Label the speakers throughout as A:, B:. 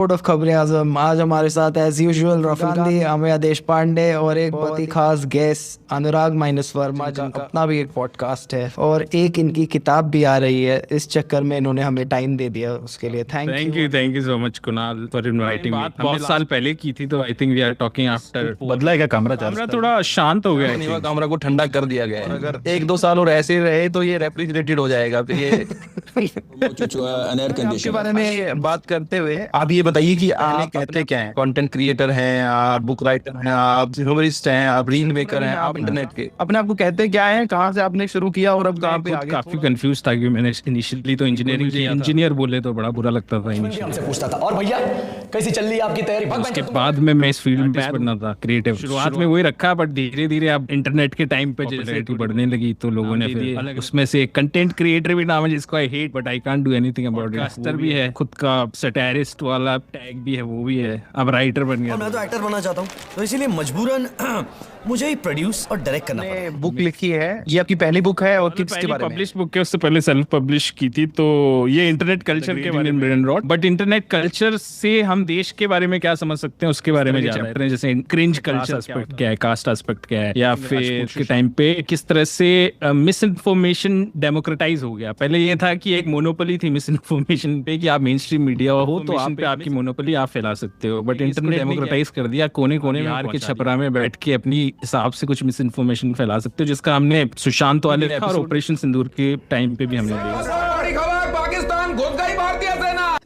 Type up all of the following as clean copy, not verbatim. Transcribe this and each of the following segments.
A: Board of खबरें आजम। आज हमारे साथ एज यूजुअल राफिल गांधी, अमेय देश पांडे और एक बहुत ही खास गेस्ट अनुराग माइनस वर्मा, जिनका अपना भी एक पॉडकास्ट है और एक इनकी किताब भी आ रही है। इस चक्कर में इन्होंने हमें टाइम दे दिया, उसके लिए
B: thank you so much Kunal for inviting me. बहुत साल पहले की थी, तो I think we are talking after.
C: बदला है क्या कमरा?
B: थोड़ा शांत हो गया है।
C: कमरा को ठंडा कर दिया गया है। अगर 1-2 साल और ऐसे रहे तो ये रेफ्रिजरेटेड हो जाएगा। फिर ये
A: के बारे में बात करते हुए
C: आप ये बताइए कि आप कहते क्या हैं? कंटेंट क्रिएटर हैं आप, बुक राइटर हैं आप, ह्यूमरिस्ट हैं आप, रील मेकर हैं आप, इंटरनेट के अपने आप को कहते क्या हैं? कहाँ से आपने शुरू किया और अब कहाँ पे आगे?
B: काफी कंफ्यूज था कि मैंने इनिशियली तो इंजीनियरिंग किया। इंजीनियर बोले तो बड़ा बुरा लगता था इनिशियली।
D: पूछता था और भैया कैसी चल रही है आपकी तैयारी?
B: उसके बाद में मैं इस फील्ड में पढ़ना था, क्रिएटिव। शुरुआत में वही रखा, बट धीरे धीरे अब इंटरनेट के टाइम पे पॉपुलैरिटी बढ़ने लगी तो लोगों ने फिर उसमें से कंटेंट क्रिएटर भी नाम है जिसको I hate but I can't do anything about it. Master भी है, खुद का सटायरिस्ट वाला टैग भी है, वो भी है। अब राइटर बन गया।
D: मैं तो एक्टर बनना चाहता हूँ, तो इसीलिए मजबूरन मुझे ही प्रोड्यूस और डायरेक्ट करना पड़ा।
C: बुक लिखी है, ये आपकी पहली बुक है और किसके बारे में?
B: पब्लिश बुक है, उससे पहले सेल्फ पब्लिश की थी। तो ये इंटरनेट कल्चर के बारे में, बट इंटरनेट कल्चर से हम देश के बारे में क्या समझ सकते हैं उसके बारे में ज्यादा है। जैसे क्रिंज कल्चर एस्पेक्ट क्या है, कास्ट एस्पेक्ट क्या है, या फिर के टाइम पे किस तरह से मिस इन्फॉर्मेशन डेमोक्रेटाइज हो गया। पहले ये था कि एक मोनोपोली थी मिस इन्फॉर्मेशन पे, कि आप मेन स्ट्रीम मीडिया हो तो आप पे आपकी मोनोपोली आप फैला सकते हो। बट इंटरनेट डेमोक्रेटाइज कर दिया, कोने कोने में के छपरा में बैठ के अपनी हिसाब से कुछ मिस इन्फॉर्मेशन फैला सकते हो, जिसका हमने सुशांत वाले और ऑपरेशन सिंदूर के टाइम पे भी हमने देखा।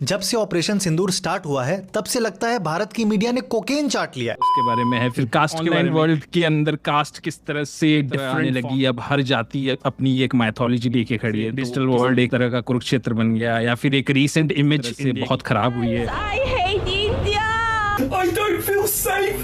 E: जब से ऑपरेशन सिंदूर स्टार्ट हुआ है तब से लगता है भारत की मीडिया ने कोकेन चाट लिया।
B: उसके बारे में है। फिर कास्ट के बारे में, वर्ल्ड के अंदर कास्ट किस तरह से आने लगी। अब हर जाति अपनी एक मैथोलॉजी लेके खड़ी है। डिजिटल वर्ल्ड एक तरह का कुरुक्षेत्र बन गया, या फिर एक रीसेंट इमेज से बहुत खराब हुई है।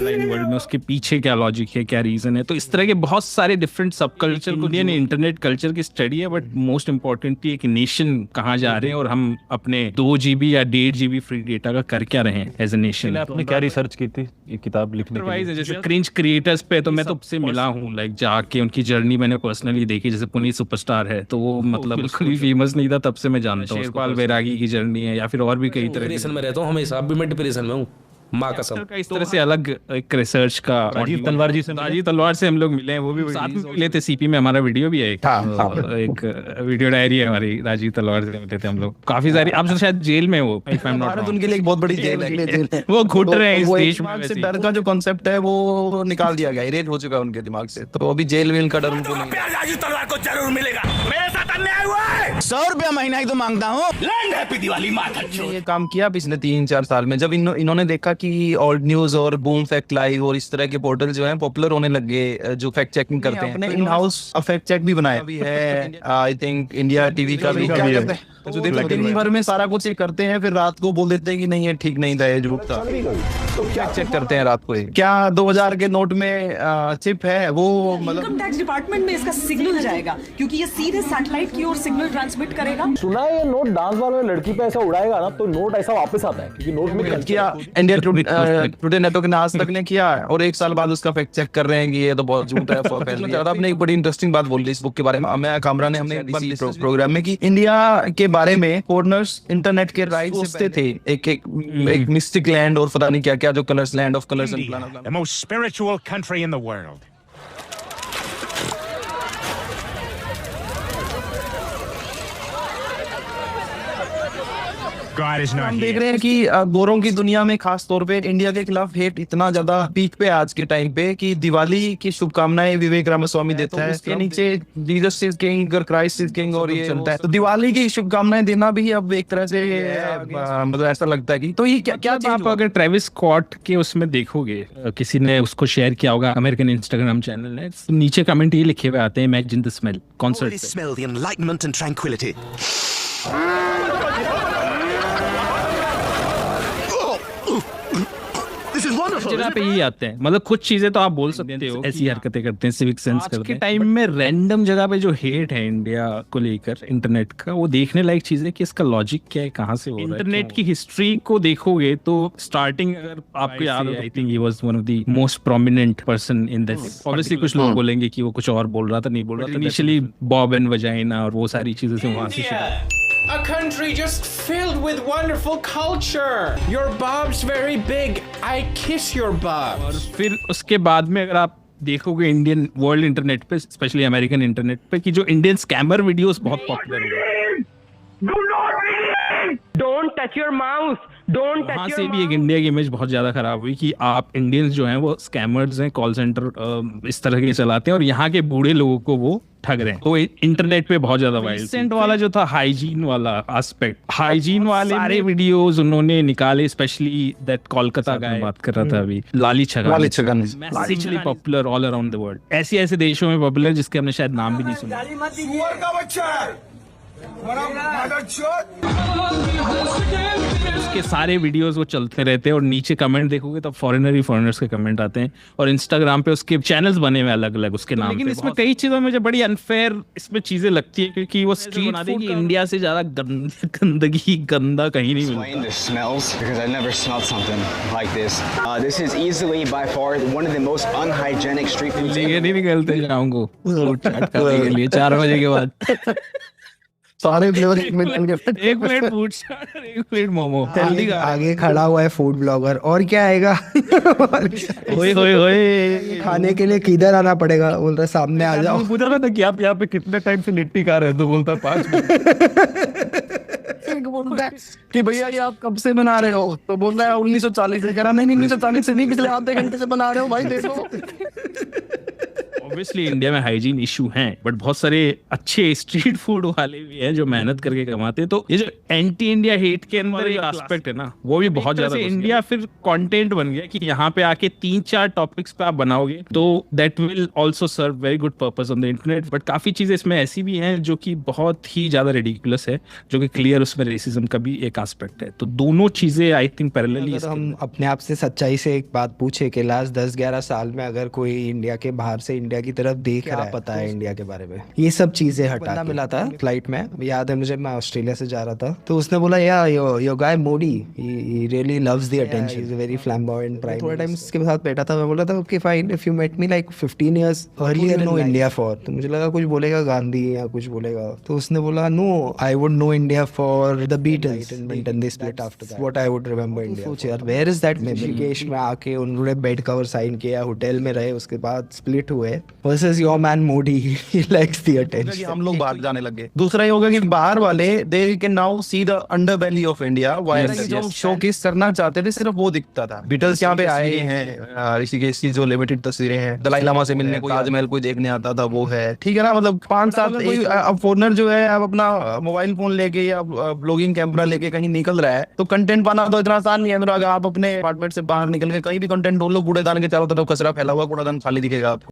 B: वर्ल्ड में उसके पीछे क्या लॉजिक है, क्या रीजन है। तो इस तरह के बहुत सारे डिफरेंट सब कल्चर को ने इंटरनेट कल्चर की स्टडी है। बट मोस्ट इम्पोर्टेंटली एक नेशन कहाँ जा रहे हैं और हम अपने 2 GB या 1.5 GB फ्री डेटा का कर क्या रहे हैं एज ए नेशन।
C: आपने क्या रिसर्च की थी ये किताब लिखने के लिए?
B: जैसे क्रिंज क्रिएटर्स पे तो मैं तो उससे मिला हूँ, लाइक जाके उनकी जर्नी मैंने पर्सनली देखी। जैसे पुनीत सुपरस्टार है, तो वो मतलब बिल्कुल भी फेमस नहीं था, तब से मैं जानता हूँ। शेरपाल बैरागी की जर्नी है, या फिर और भी कई तरह
F: डिप्रेशन में रहता हूँ हमेशा, अब भी मैं डिप्रेशन में हूँ, माँ कसम।
B: इस तरह से अलग एक रिसर्च का
C: राजीव तलवार जी से
B: हम लोग मिले हैं। वो भी साथ में मिले थे सीपी में। हमारा वीडियो भी है एक वीडियो डायरी है हमारी। राजीव तलवार से मिले थे हम लोग काफी सारी। अब शायद जेल में वो, if I am not wrong,
C: उनके लिए एक बहुत बड़ी जेल है।
B: वो घुट रहे हैं इस देश में।
C: से डर का जो कांसेप्ट है वो निकाल दिया गया, इरेज हो चुका है उनके दिमाग से। तो अभी जेल वेल का डर उनको नहीं।
D: राजीव तलवार को जरूर मिलेगा। मेरे साथ अन्याय हुआ है।
E: 100 रुपया महीना ही तो मांगता हूँ।
D: हैप्पी दिवाली माता।
C: ये काम किया पिछले 3-4 साल में, जब इन्होंने देखा कि ओल्ड न्यूज और बूम फैक्ट लाइव और इस तरह के पोर्टल जो हैं पॉपुलर होने लगे, जो फैक्ट चेकिंग करते हैं। अपने इन हाउस फैक्ट चेक भी बनाया भी है। आई थिंक इंडिया टीवी का भी है। तो जो देखो दिन भर में सारा कुछ करते हैं, फिर रात को बोल देते हैं कि नहीं ये ठीक नहीं था, ये झूठ था। तो क्या चेक करते हैं रात को? क्या 2000 के नोट में चिप है वो? मतलब
G: इनकम टैक्स डिपार्टमेंट में इसका सिग्नल जाएगा, क्योंकि ये सीधे सैटेलाइट की ओर सिग्नल ट्रांसमिट करेगा।
H: सुना है ये नोट डांस बार में लड़की पे ऐसा उड़ाएगा ना तो नोट ऐसा वापस आता है, क्योंकि नोट में
C: किया इंडिया टुडे नेटवर्क ने आज तक ने किया, और 1 साल बाद उसका फैक्ट चेक कर रहे हैं कि ये तो बहुत झूठ है। आपने एक बड़ी इंटरेस्टिंग बात बोली इस बुक के बारे में। मैं कामरा ने हमने प्रोग्राम में कि इंडिया के बारे में फॉरेनर्स इंटरनेट के राइट सोचते थे एक मिस्टिक लैंड और पता नहीं क्या क्या, जो colours land of colours and
I: the most spiritual country in the world. God is not
C: हम
I: here.
C: देख रहे हैं कि गोरों की दुनिया में खास तौर पे इंडिया के खिलाफ हेट इतना ज्यादा पीक पे आज के टाइम पे कि दिवाली की शुभकामनाएं विवेक रामास्वामी देता है। इसके नीचे जीसस इज किंग और क्राइस्ट इज किंग और ये चलता है। तो दिवाली की शुभकामनाएं देना भी अब एक तरह से मतलब ऐसा लगता है कि तो ये क्या
B: आप अगर ट्रेविस स्कॉट के उसमें देखोगे, किसी ने उसको शेयर किया होगा अमेरिकन इंस्टाग्राम चैनल ने, तो नीचे कमेंट ये लिखे हुए आते हैं, imagine the smell concert.
D: Smell the enlightenment and tranquillity.
B: जगह पे ही आते हैं। मतलब कुछ चीजें तो आप बोल सकते हो ऐसी हरकतें करते हैं, सिविक सेंस करते हैं। आज के टाइम में रैंडम जगह पे जो हेट है इंडिया को लेकर इंटरनेट का, वो देखने लायक चीज है कि इसका लॉजिक क्या है, कहाँ से हो रहा है। इंटरनेट की हिस्ट्री को देखोगे तो स्टार्टिंग अगर आपको याद हो, I think he was one of the most prominent person in this. Obviously कुछ लोग बोलेंगे कि वो कुछ और बोल रहा था, नहीं बोल रहा था। इनिशियली बॉब एंड वजाइना और वो सारी चीजें से वहां से
J: A country just filled with wonderful culture. Your bob's very big. I kiss your bobs.
B: और फिर उसके बाद में अगर आप देखोगे इंडियन वर्ल्ड इंटरनेट पे, स्पेशली अमेरिकन इंटरनेट पे, कि जो इंडियन स्कैमर वीडियोस बहुत पॉपुलर हुए,
J: Don't touch your mouse. Don't touch
B: वहाँ
J: your
B: से भी एक इंडिया की इमेज बहुत ज्यादा खराब हुई कि आप इंडियंस जो हैं वो स्कैमर्स हैं, कॉल सेंटर इस तरह के चलाते हैं और यहाँ के बूढ़े लोगों को वो ठग रहे हैं। तो इंटरनेट पे बहुत ज्यादा वाइल्ड रिसेंट वाला जो था हाइजीन वाला एस्पेक्ट, हाइजीन वाले सारे वीडियोस उन्होंने निकाले, स्पेशली दैट कोलकाता का बात कर रहा था अभी, लाली छगन massively popular all around the world. ऐसे ऐसे देशों में पॉपुलर जिसके हमने शायद नाम भी नहीं सुना। उसके सारे वीडियोस वो चलते रहते हैं और नीचे कमेंट देखोगे तो फॉरेनर ही फॉरेनर्स के कमेंट आते हैं, और इंस्टाग्राम पे उसके चैनल्स बने हुए अलग अलग उसके नाम पे। लेकिन इसमें कई चीजों में मुझे बड़ी अनफेयर इसमें चीजें लगती है, क्योंकि वो स्ट्रीट फूड इंडिया से ज्यादा गंदगी गंदा कहीं नहीं मिलता।
K: The smells, because I've never smelled something like this. This is easily by far one of the most unhygienic street foods.
B: ये नहीं निकलते जाऊंगा चैट करने के लिए 4 बजे के बाद।
A: सारे फ्लेवर एक
B: प्लेट फूड चाट, 1 प्लेट मोमो।
A: आगे खड़ा हुआ है फूड ब्लॉगर, और क्या आएगा?
B: होए होए होए,
A: खाने के लिए किधर आना पड़ेगा? बोल रहा है सामने आ जाओ।
C: पूछ रहा था कि आप यहाँ पे कितने टाइम से लिट्टी खा रहे हो, तो बोलता 5 मिनट।
A: कि भैया ये आप कब से बना रहे हो? तो बोल रहा है 1940 से। कह रहा नहीं 1940 से नहीं, पिछले आधे घंटे से बना रहे हो भाई, देखो।
B: ऑब्वियसली इंडिया में हाइजीन इशू हैं, बट बहुत सारे अच्छे स्ट्रीट फूड वाले भी हैं जो मेहनत करके कमाते हैं। तो ये जो एंटी इंडिया हेट के अंदर जो एस्पेक्ट है ना, वो भी बहुत ज्यादा इंडिया फिर कंटेंट बन गया कि यहाँ पे आके 3-4 टॉपिक्स पे आप बनाओगे तो that will also serve very good purpose on the internet. But काफी चीजें इसमें ऐसी भी हैं जो कि बहुत ही ज्यादा रेडिकुलस है, जो कि क्लियर उसमें रेसिज्म का भी एक एस्पेक्ट है। तो दोनों चीजें आई थिंक पैरेलली।
A: हम अपने आप से सच्चाई से एक बात पूछे कि लास्ट 10-11 साल में अगर कोई इंडिया के बाहर से इंडिया की तरफ देख रहा है, पता है इंडिया के बारे में, ये सब चीजें हटा मिला था फ्लाइट में, याद है मुझे, मैं ऑस्ट्रेलिया से जा रहा था, तो उसने बोला your guy Modi he really loves the attention, he is a very flamboyant prime. थोड़ा टाइम उसके साथ बैठा था, मैं बोला था okay fine, if you met me like 15 years earlier know India for, तो मुझे लगा कुछ बोलेगा गांधी या कुछ बोलेगा, तो उसने बोला no I would know India for the Beatles and they split after that, what I would remember India. सोच यार वेयर इज दैट ऋषिकेश में आके उन्होंने बेड कवर साइन किया, होटल में रहे, उसके बाद स्प्लिट हुए, versus your man Modi he likes the attention.
C: हम लोग बाहर जाने लगे। दूसरा ये होगा कि बाहर वाले they can now see the underbelly of India, जो शोकेस करना चाहते थे सिर्फ वो दिखता था। बीटल्स यहाँ पे आए हैं, ऋषिकेश की जो लिमिटेड तस्वीरें हैं, दलाई लामा से मिलने, ताजमहल कोई देखने आता था वो है, ठीक है ना, मतलब 5-7 अब फॉरनर जो है अब अपना मोबाइल फोन लेके या ब्लॉगिंग कैमरा लेके कहीं निकल रहा है, तो कंटेंट पाना तो इतना आसान नहीं है। अनुराग, आप अपने अपार्टमेंट से बाहर निकल के कहीं भी कंटेंट ढूंढ लो, कूड़ेदान के चारों तरफ कचरा फैला हुआ, कूड़ेदान खाली दिखेगा आपको।